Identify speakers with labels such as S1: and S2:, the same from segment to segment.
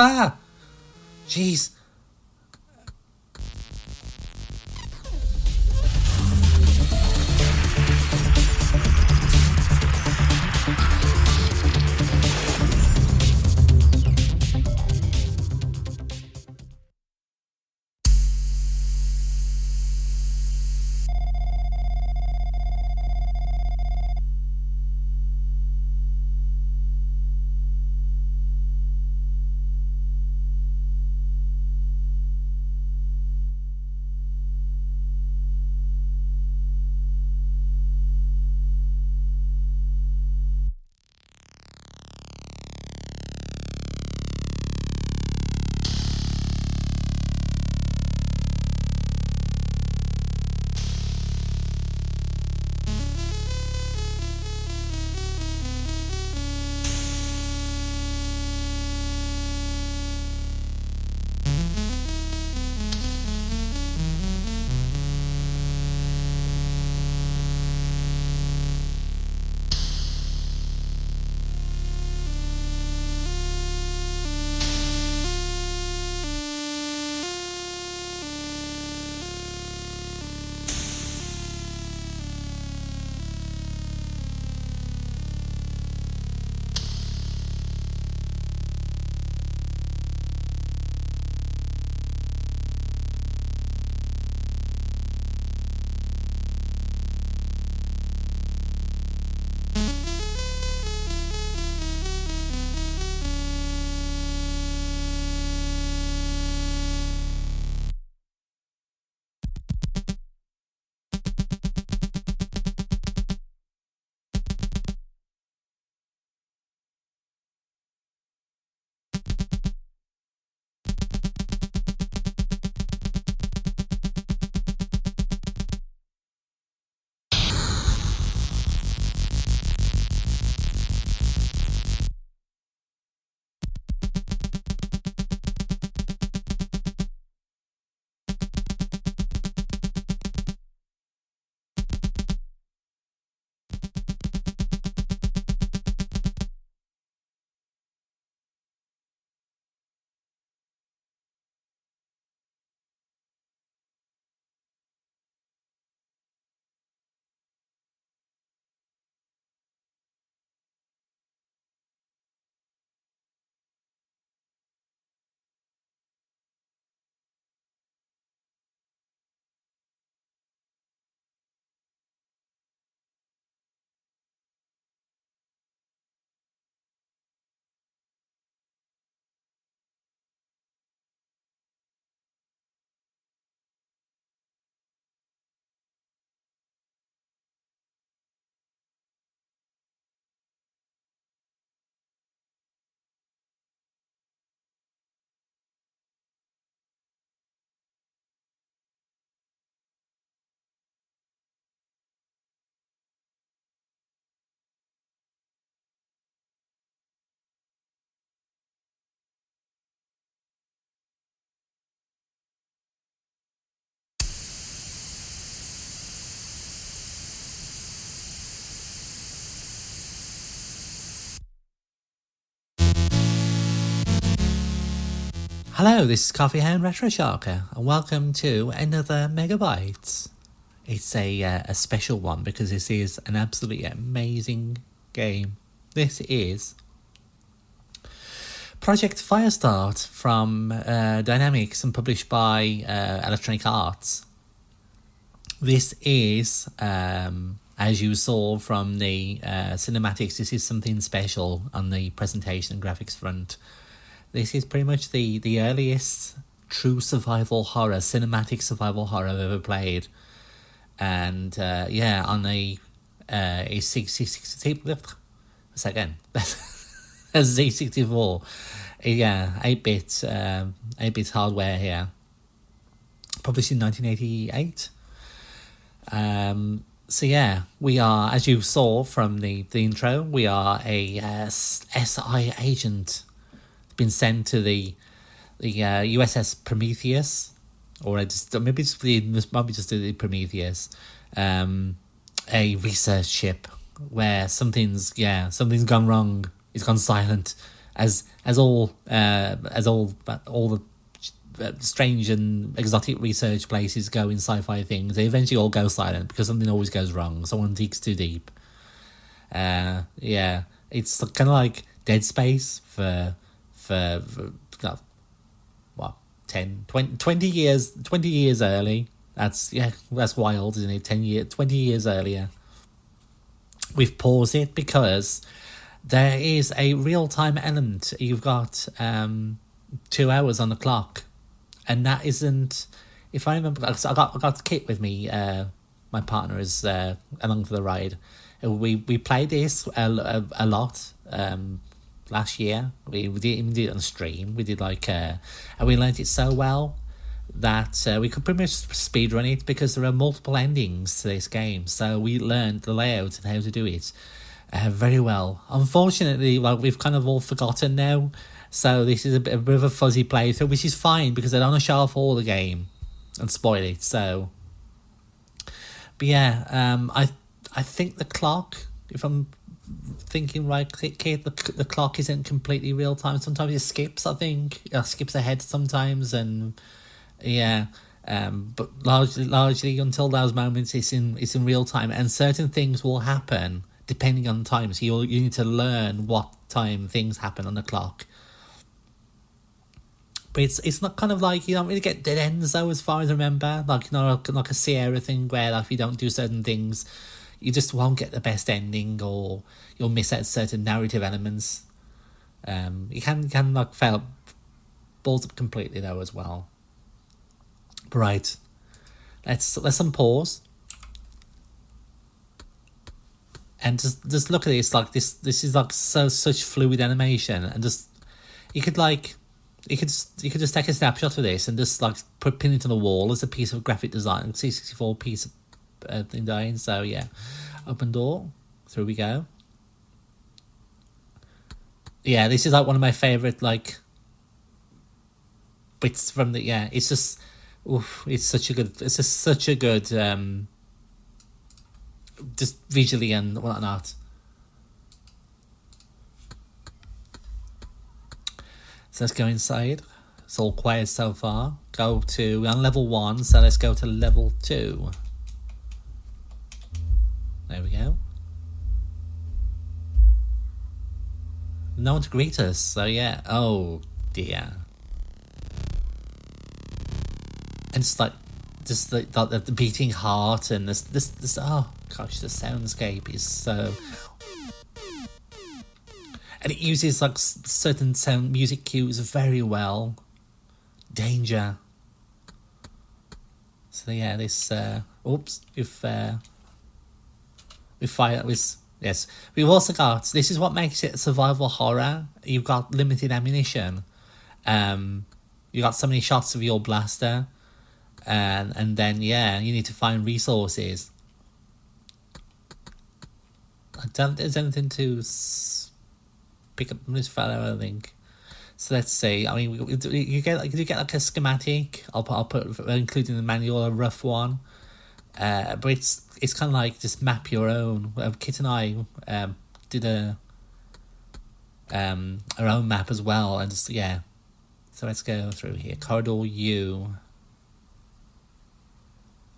S1: Ah! Jeez. Hello, this is Coffee Hand Retro Sharka, and welcome to another MegaBytes. It's a special one because this is an absolutely amazing game. This is Project Firestart from Dynamics and published by Electronic Arts. This is, as you saw from the cinematics, this is something special on the presentation and graphics front. This is pretty much the earliest true survival horror, cinematic survival horror I've ever played. And yeah, on a C64, a C64, yeah, 8-bit hardware here, published in 1988. So yeah, we are, as you saw from the intro, we are a SI agent, been sent to the USS Prometheus, or maybe just the Prometheus, a research ship where something's gone wrong. It's gone silent, as all the strange and exotic research places go in sci-fi things, they eventually all go silent because something always goes wrong. Someone digs too deep. Yeah, it's kind of like Dead Space for what, 10, 20 years early. That's wild, isn't it? 20 years earlier. We've paused it because there is a real-time element. You've got 2 hours on the clock, and that isn't, if I remember, I got Kit with me, my partner is along for the ride. We played this a lot last year. We did it on stream. We did and we learned it so well that we could pretty much speedrun it because there are multiple endings to this game. So we learned the layout and how to do it very well. Unfortunately, we've kind of all forgotten now. So this is a bit of a fuzzy playthrough, which is fine because I don't want to show off all the game and spoil it. So, but yeah, I think the clock, if I'm thinking right, Kate, the clock isn't completely real time. Sometimes it skips. I think it skips ahead sometimes, and yeah. But largely until those moments, it's in real time, and certain things will happen depending on time. So you need to learn what time things happen on the clock. But it's not kind of like, you don't really get dead ends though, as far as I remember. Like a Sierra thing where if you don't do certain things, you just won't get the best ending, or you'll miss out certain narrative elements. You can fail balls up completely though as well. Right, let's unpause and just look at this. This is such fluid animation, and you could just take a snapshot of this and just pin it on the wall as a piece of graphic design, C64 piece of design. So yeah, open door, through we go. Yeah, this is one of my favorite bits from the, yeah, it's just, oof, it's just such a good just visually and whatnot. So let's go inside. It's all quiet so far. We're on level 1, so let's go to level 2. There we go. No one to greet us, so yeah. Oh dear. And it's the beating heart, and this oh gosh, the soundscape is so, and it uses certain sound music cues very well. Danger. So yeah, this oops, we fire with, yes. We've also got, this is what makes it survival horror. You've got limited ammunition. You got so many shots of your blaster, and then yeah, you need to find resources. I don't think there's anything to pick up from this fellow, I think. So let's see. I mean, you get a schematic. I'll put, including the manual, a rough one. But it's kind of just map your own. Kit and I did our own map as well, and just, yeah. So let's go through here. Corridor U.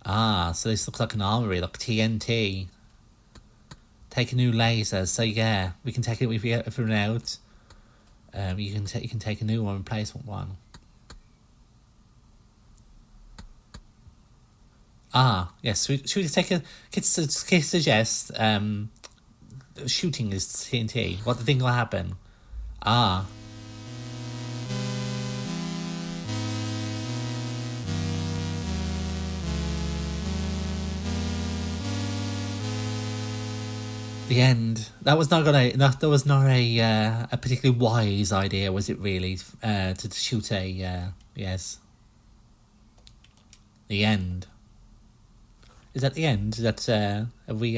S1: So this looks like an armory, like TNT. Take a new laser. So yeah, we can take it if we run out. You can take a new one, replacement one. Yes. Should we take a? Kit suggests shooting is TNT. What do you think will happen? The end. That was not a particularly wise idea, was it really? To shoot a yes. The end. Is that the end? Is that have we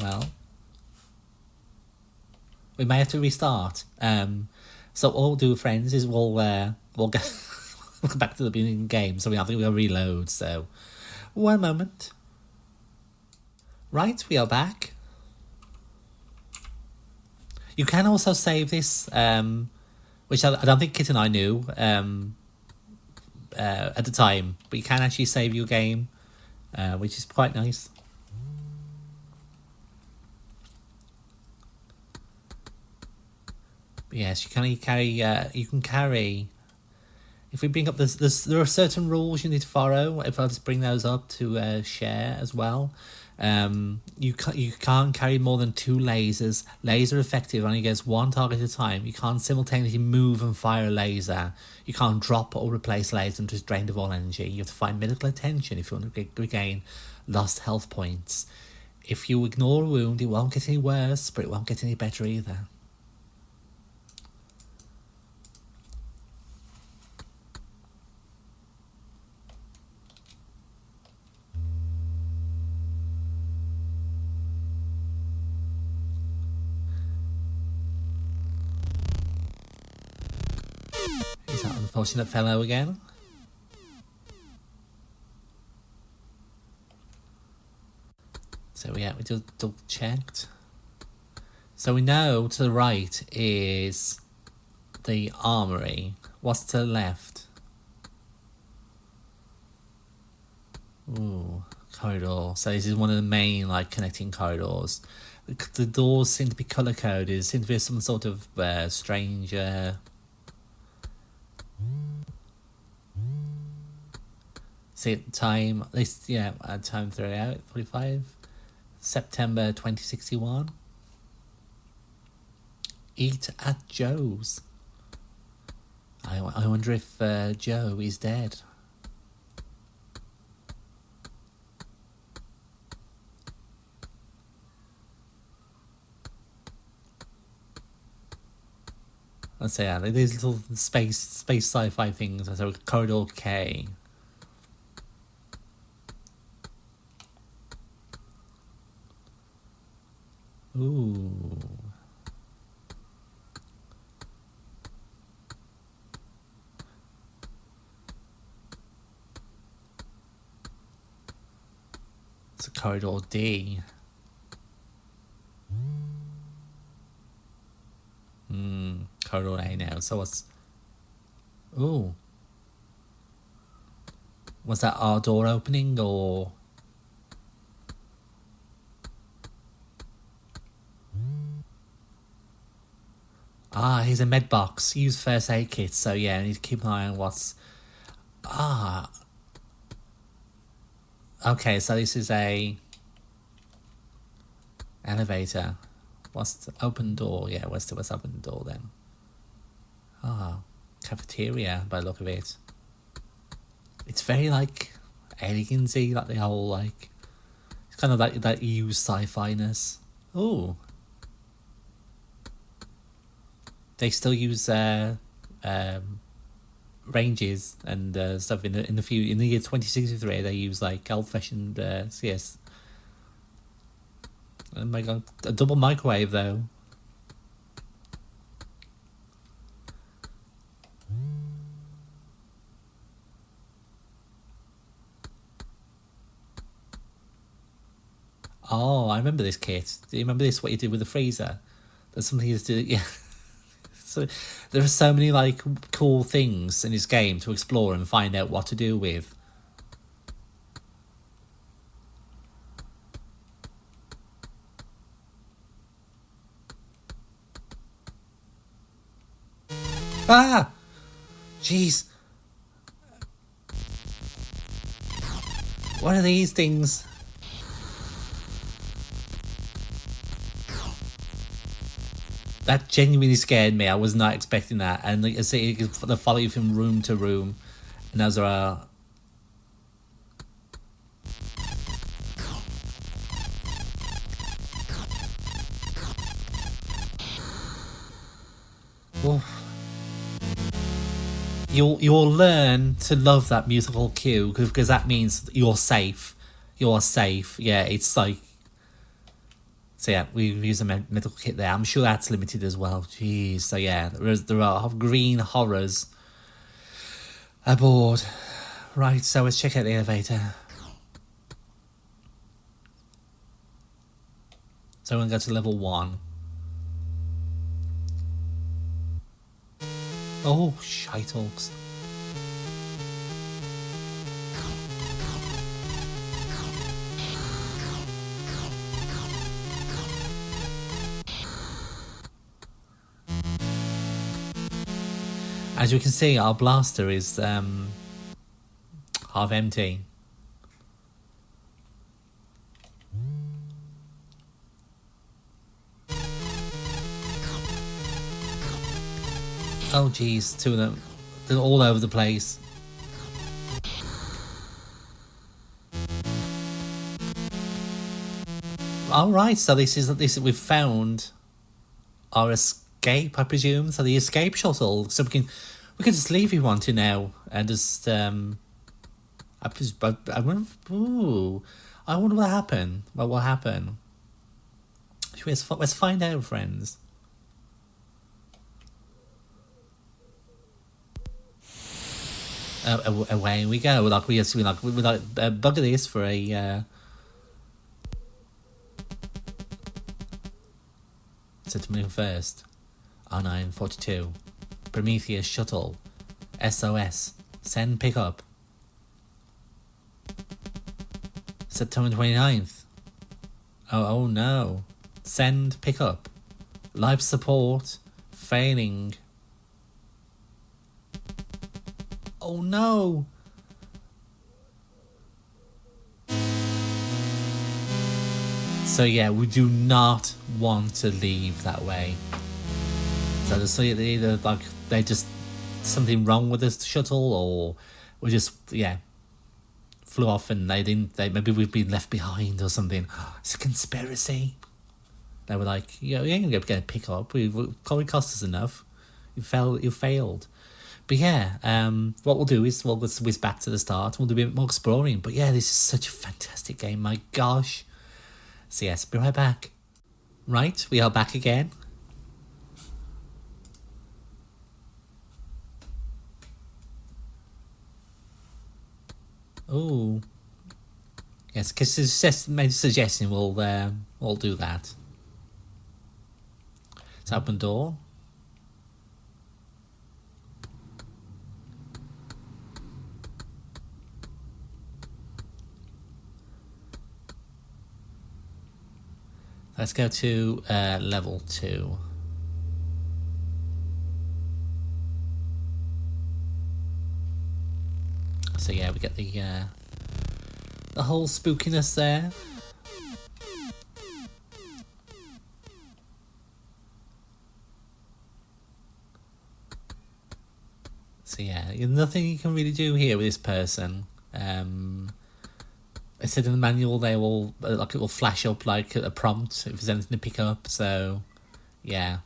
S1: well, we may have to restart. So what we'll do, friends, is we'll go we'll come back to the beginning of the game. So I think we'll reload. So 1 moment. Right, we are back. You can also save this, which I don't think Kit and I knew at the time, but you can actually save your game, which is quite nice. But yes, you can carry. You can carry. If we bring up this, there are certain rules you need to follow. If I just bring those up to share as well. You can't carry more than 2 lasers. Laser effective only gets 1 target at a time. You can't simultaneously move and fire a laser. You can't drop or replace laser and just drain of all energy. You have to find medical attention if you want to regain lost health points. If you ignore a wound, it won't get any worse, but it won't get any better either. Is that unfortunate fellow again? So yeah, we just double checked. So we know to the right is the armory. What's to the left? Ooh, corridor. So this is one of the main connecting corridors. The doors seem to be color coded. Seem to be some sort of strange. See time. This time throughout 45 September 2061. Eat at Joe's. I wonder if Joe is dead. Let's say these little space sci-fi things. So corridor K. Ooh. It's a corridor D. Corridor A now. So what's... Ooh. Was that our door opening or... Ah, here's a med box. Use first aid kit. So yeah, I need to keep an eye on what's... Ah. Okay, so this is a... elevator. What's the open door? Yeah, what's open the door then? Ah, cafeteria by the look of it. It's very aliensy, the whole it's kind of that used sci-fi-ness. Oh. They still use ranges and stuff in the year 2063. They use old-fashioned CS. Oh my god, a double microwave though. Oh, I remember this kit. Do you remember this? What you did with the freezer? There's something to do. Yeah. So there are so many cool things in this game to explore and find out what to do with. Ah! Jeez. What are these things? That genuinely scared me. I was not expecting that. And I say they follow you from room to room. And those are... Oof. You'll learn to love that musical cue because that means you're safe. You're safe. Yeah, it's So yeah, we use a medical kit there. I'm sure that's limited as well. Jeez. So yeah, there are green horrors aboard. Right, so let's check out the elevator. So we're going to go to level 1. Oh, shite hawks. As you can see, our blaster is half empty. Oh geez, two of them. They're all over the place. Alright, so this is we've found our escape, I presume. So the escape shuttle. So we can just leave if we want to now and just I wonder what happened. What will happen? Let's find out, friends. Away we go. We bugger this for a September 1st, 0942. Prometheus shuttle. SOS. Send pickup. September 29th. Oh no. Send pickup. Life support failing. Oh no. So yeah, we do not want to leave that way. So there's either like they just something wrong with this shuttle, or we just flew off and maybe we've been left behind or something. It's a conspiracy. They were like, you ain't gonna get a pick up. It cost us enough. You failed. But yeah, what we'll do is we'll whiz back to the start. We'll do a bit more exploring. But yeah, this is such a fantastic game. My gosh. So yes, be right back. Right, we are back again. Oh. Yes, because made a suggestion, we'll do that. Let's open door. Let's go to level 2. So yeah, we get the whole spookiness there. So yeah, nothing you can really do here with this person. I said in the manual they will it will flash up like a prompt if there's anything to pick up. So yeah.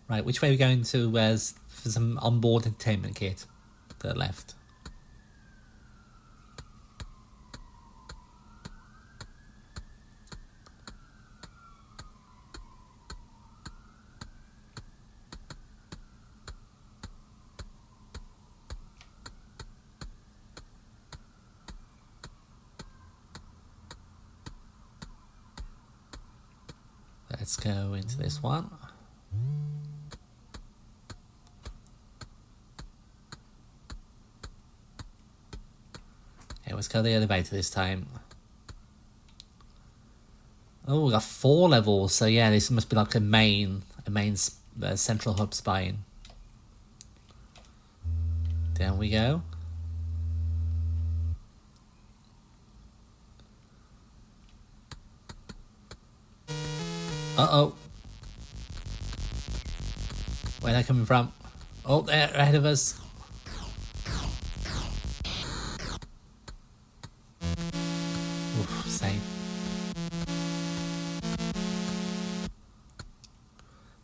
S1: Right, which way are we going to? For some onboard entertainment kit to the left. Let's go into this one. Okay, let's go the elevator this time. Oh, we got 4 levels. So yeah, this must be like a main central hub spine. Down we go. Uh-oh. Where are they coming from? Oh, they're ahead of us. Oof, safe.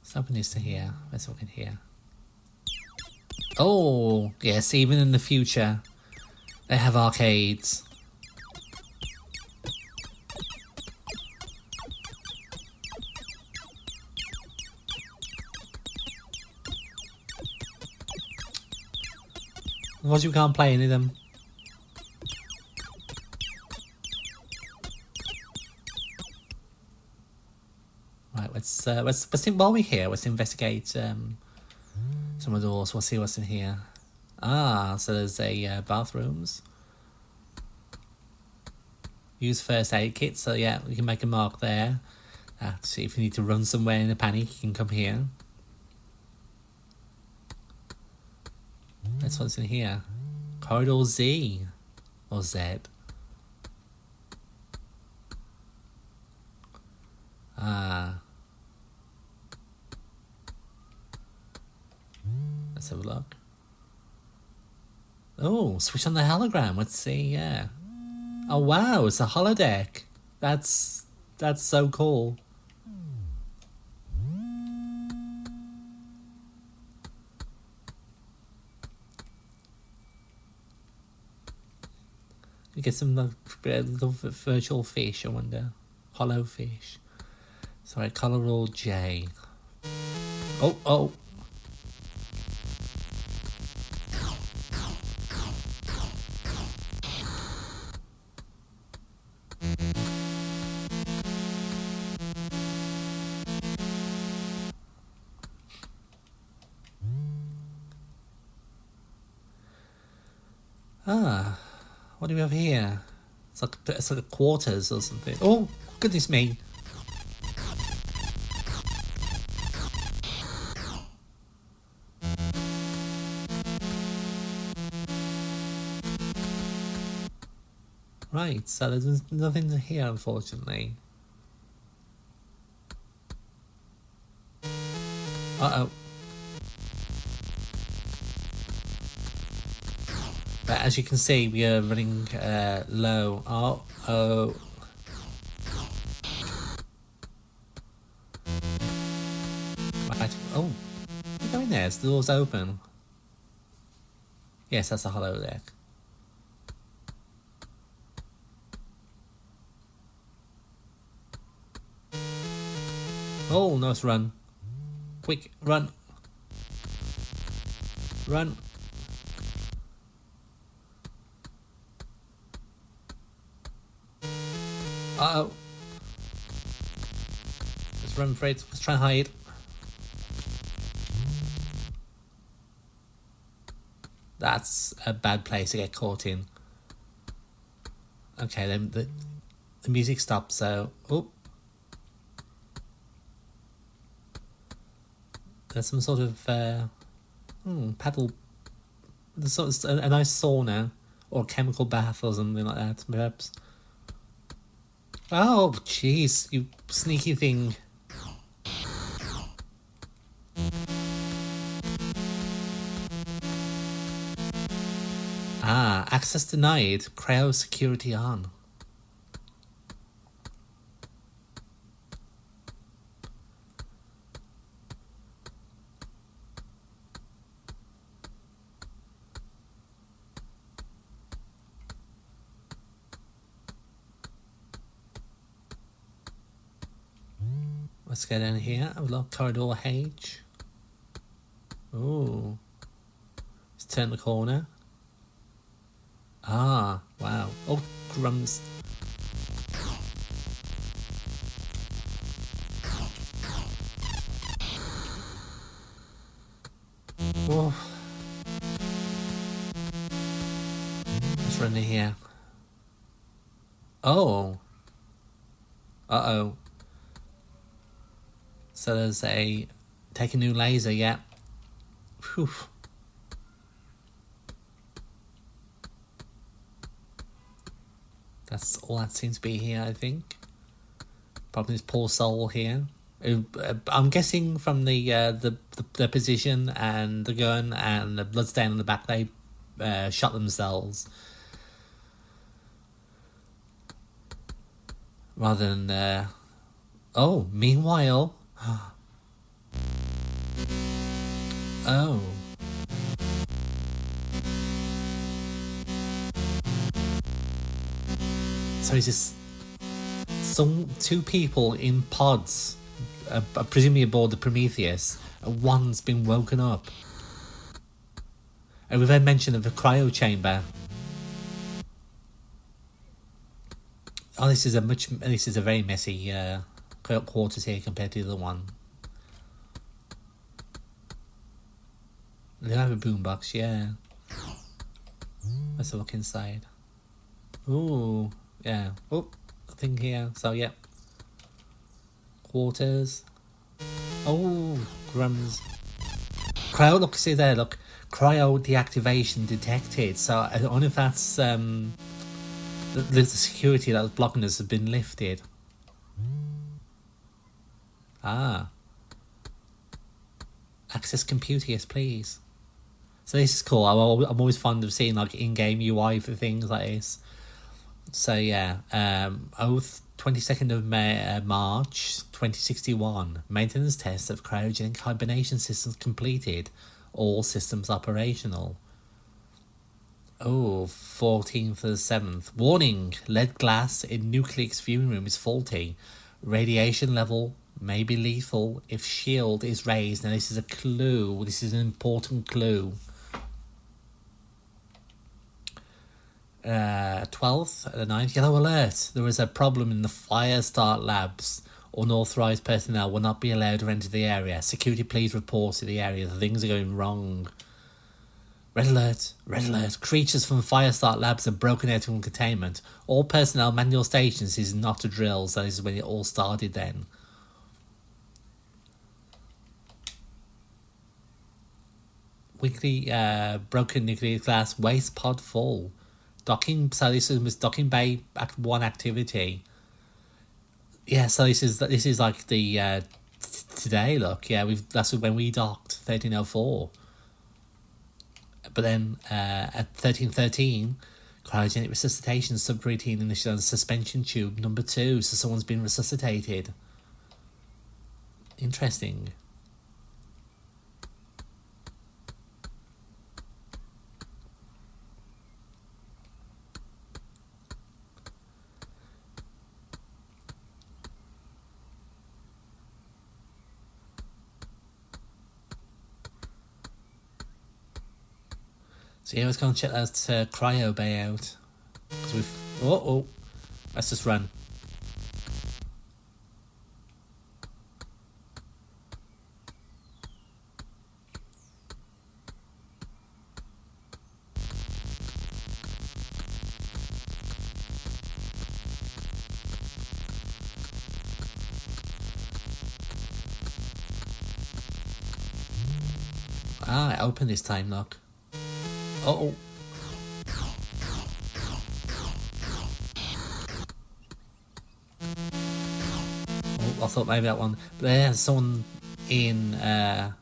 S1: Something is to hear. Let's look in here. Oh, yes, even in the future, they have arcades. Of course, you can't play any of them. Right, let's think while we're here. Let's investigate some of the doors. We'll see what's in here. Ah, so there's a bathrooms. Use first aid kit. So yeah, we can make a mark there. See if you need to run somewhere in a panic, you can come here. That's what's in here. Corridor Z or Z. Ah. Let's have a look. Oh, switch on the hologram. Let's see. Yeah. Oh wow, it's a holodeck. That's so cool. You get some little virtual fish, I wonder. Hollow fish. Sorry, Colorado J. Oh. Ah, what do we have here? It's like quarters or something. Oh, goodness me. Right, so there's nothing here, unfortunately. Uh-oh. But as you can see, we are running low. Oh. Right. Oh, you go in there. The door's open. Yes, that's a hollow deck. Oh, nice run. Quick, run. Run. Uh-oh. Let's run for it. Let's try and hide. That's a bad place to get caught in. Okay, then the music stops, so... Oh. There's some sort of paddle... There's a nice sauna or chemical bath or something like that, perhaps. Oh, jeez, you sneaky thing. Ah, access denied. Cryo security on. Let's get in here. Have a look. Corridor H. Ooh. Let's turn the corner. Ah, wow. Oh, crumbs. Oh. Let's run in here. Oh. Uh-oh. So there's a... Take a new laser, yeah. Whew. That's all that seems to be here, I think. Probably this poor soul here. I'm guessing from the position and the gun and the bloodstain on the back, they shot themselves. Rather than... Oh, meanwhile... Oh. So is this two people in pods, presumably aboard the Prometheus, and one's been woken up. And we've had mention of a cryo chamber. Oh, this is a very messy quarters here compared to the other one. They have a boombox, yeah. Let's have a look inside. Ooh, yeah. Oh, thing here. So, yeah. Quarters. Oh, grums. Cryo, look, see there, look. Cryo deactivation detected. So, I don't know if that's the security that was blocking us has been lifted. Ah. Access computer, yes, please. So this is cool. I'm always fond of seeing like in-game UI for things like this. So yeah, 22nd of March 2061. Maintenance tests of cryogenic hibernation systems completed. All systems operational. Oh, 14th of the 7th. Warning, lead glass in Nucleus viewing room is faulty. Radiation level may be lethal if shield is raised. Now this is a clue. This is an important clue. 12th of the 9th. Yellow alert. There is a problem in the Firestart labs. Unauthorized personnel will not be allowed to enter the area. Security, please report to the area. Things are going wrong. Red alert. Red alert. Creatures from Firestart labs have broken out from containment. All personnel manual stations. This is not a drill. So this is when it all started then. Weekly broken nuclear glass waste pod full. Docking, so this was docking bay Act 1 activity. Yeah, so this is like the today look. Yeah, that's when we docked 1304. But then at 1313, cryogenic resuscitation subroutine initiated on suspension tube number 2. So someone's been resuscitated. Interesting. So yeah, let's go and check that cryo bay out. Cause we've let's just run. Ah, it opened this time, look. Oh. I thought maybe that one. But there's someone in a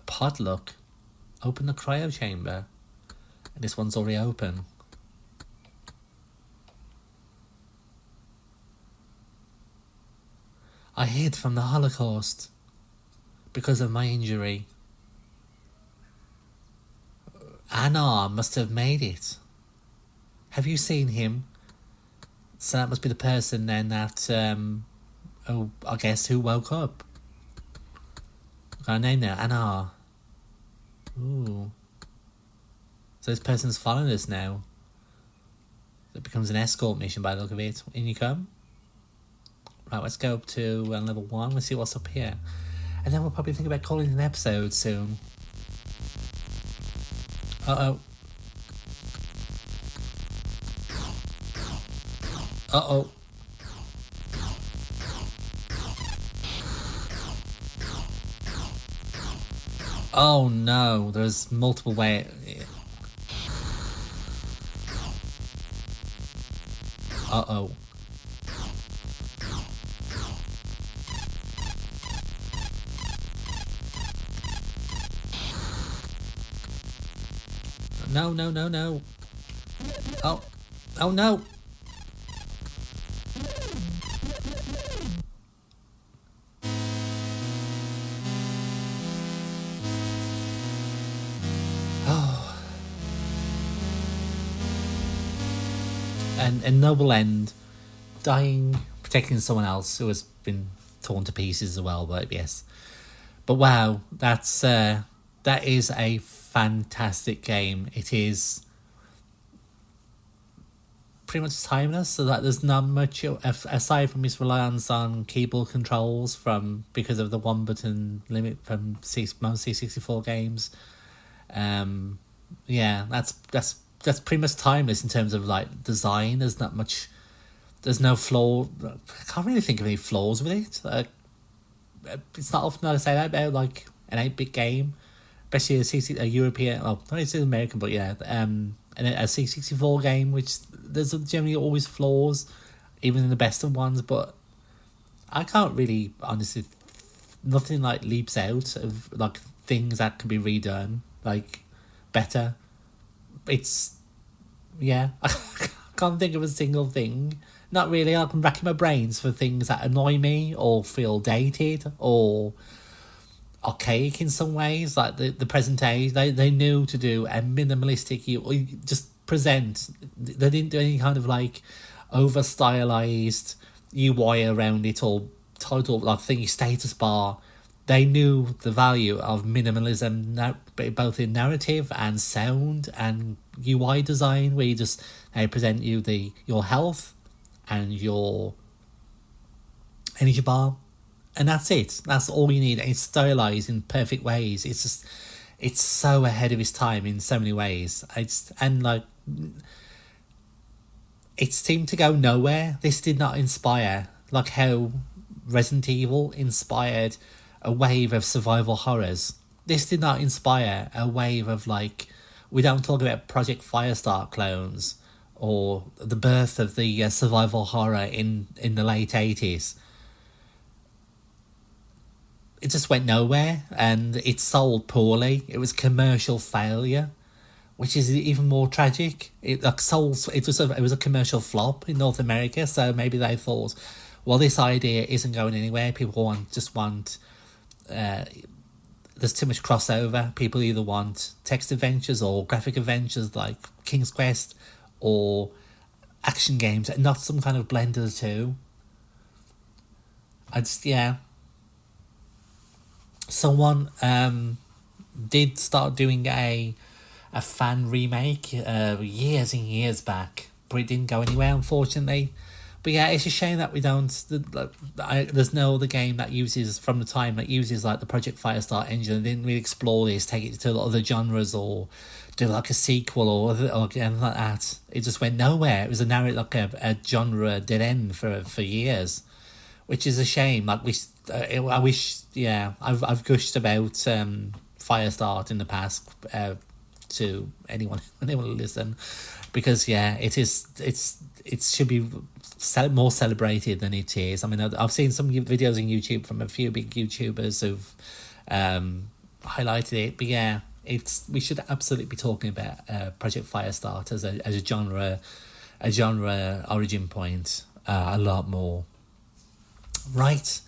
S1: pod, look. Open the cryo chamber. And this one's already open. I hid from the Holocaust because of my injury. Anna must have made it. Have you seen him? So that must be the person then that, I guess, who woke up. Got a name now, Anna. Ooh. So this person's following us now. It becomes an escort mission by the look of it. In you come. Right, let's go up to level 1. Let's see what's up here. And then we'll probably think about calling it an episode soon. Uh-oh. Uh-oh. Oh no, there's multiple ways. Uh-oh. No, no, no, no. Oh. Oh no. Oh. And a noble end. Dying, protecting someone else who has been torn to pieces as well, but yes. But wow, that is a fantastic game. It is pretty much timeless, so that there's not much aside from its reliance on keyboard controls because of the one button limit from most C64 games. Yeah, that's pretty much timeless in terms of like design. There's no flaw. I can't really think of any flaws with it. It's not often I say that about like an 8-bit game, especially a European, well, not it's American, but yeah, and a C64 game, which there's generally always flaws, even in the best of ones. But I can't really, honestly, nothing like leaps out of like things that can be redone like better. It's yeah, I can't think of a single thing. Not really. I'm racking my brains for things that annoy me or feel dated or archaic in some ways. Like the presentation, they knew to do a minimalistic, you just present. They didn't do any kind of like over stylized UI around it or title like thingy status bar. They knew the value of minimalism, both in narrative and sound and UI design, where they present you your health and your energy bar, and that's it. That's all you need. And it's stylized in perfect ways. It's so ahead of its time in so many ways. It seemed to go nowhere. This did not inspire like how Resident Evil inspired a wave of survival horrors. This did not inspire a wave of like, we don't talk about Project Firestart clones or the birth of the survival horror in the late 80s. It just went nowhere, and it sold poorly. It was commercial failure, which is even more tragic. It was a commercial flop in North America, so maybe they thought, well, this idea isn't going anywhere. People want there's too much crossover. People either want text adventures or graphic adventures like King's Quest or action games, and not some kind of blend of the two. Someone did start doing a fan remake years and years back, but it didn't go anywhere, unfortunately. But yeah, it's a shame that we don't. There's no other game that uses like the Project Firestart engine. They didn't really explore this, take it to other genres, or do like a sequel or anything like that. It just went nowhere. It was a genre dead end for years, which is a shame. Like I wish. Yeah, I've gushed about Firestart in the past to anyone who listen, because yeah, it should be more celebrated than it is. I mean, I've seen some videos on YouTube from a few big YouTubers who've highlighted it, but yeah, we should absolutely be talking about Project Firestart as a genre origin point a lot more. Right,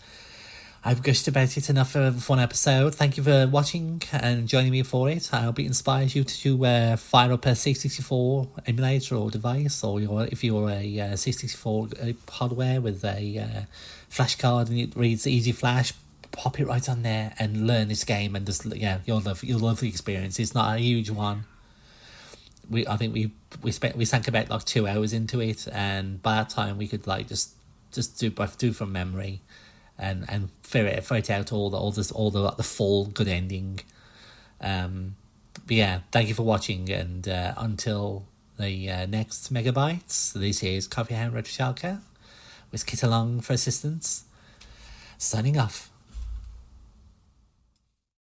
S1: I've gushed about it enough for one episode. Thank you for watching and joining me for it. I hope it inspires you to fire up a C64 emulator or device, or if you're a C64 hardware with a flash card and it reads Easy Flash, pop it right on there and learn this game, and just you'll love the experience. It's not a huge one. I think we sank about like 2 hours into it, and by that time we could like just do from memory. And ferret out all the full good ending. But yeah, thank you for watching, and until the next MegaBytes, this is Coffee Hand Retro Sharka with Kit along for assistance, signing off.